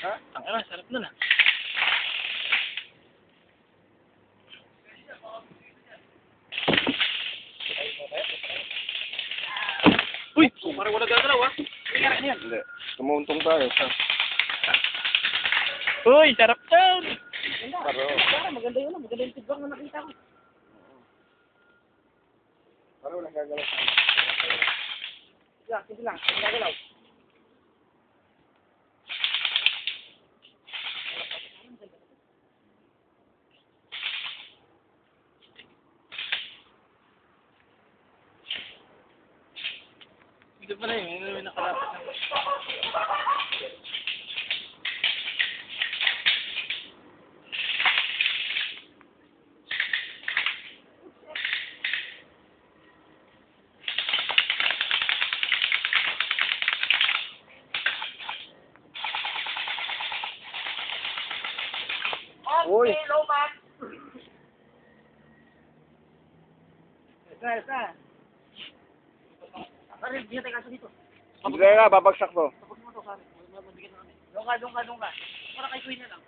Ha? Tangina, sarap nun ah. Uy! Parang wala gagalaw ah. Hindi. Tumuntong tayo. Uy! Sarap nun! Paro. Maganda yun ah. Maganda yung feedback na nakita ko. Paro, walang gagalaw. Sige lang. Walang gagalaw. Hindi pa na yun. May nakarapat na. Uy! Isa. Pare, hindi tayo kaso dito. Hindi na, babagsak to. Tapos mo to, pare. Mabigyan na kami. Doon ka. Para kay Queen na lang.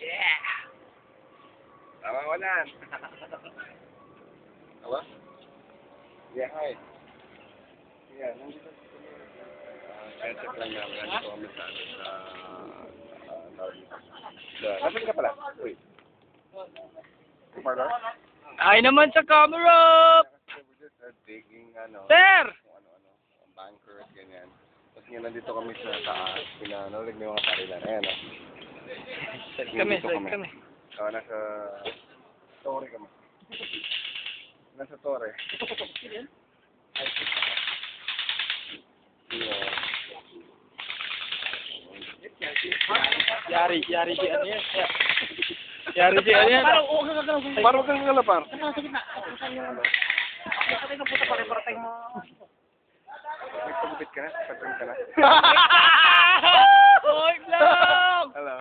Yeah! Tama ko na. Hello? Yeah, hi. Yeah, nandito. Check lang namin. Nandito kami sa Nasaan ka pala? Uy. Pardon? Ay naman sa camera! Digging, Sir! kung ano-ano, bankers, ganyan. Tapos nga nandito kami sa taas, pinanulig may mga parilan. Ayan, Nandito Kami. Nasa Torre kami. Nasa Torre. Yari si ano yan. Yari si ano yan. Parang kang ngalapar. Kasi na puta pare para tayo mo. Nagpagupit ka na? Patron ka na? Point lang! Hello.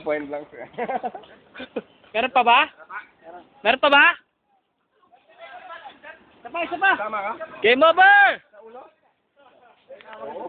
Point lang siya. Meron pa ba? Meron pa ba? Isa pa. Tama ka? Game over! Sa ulo? Oo.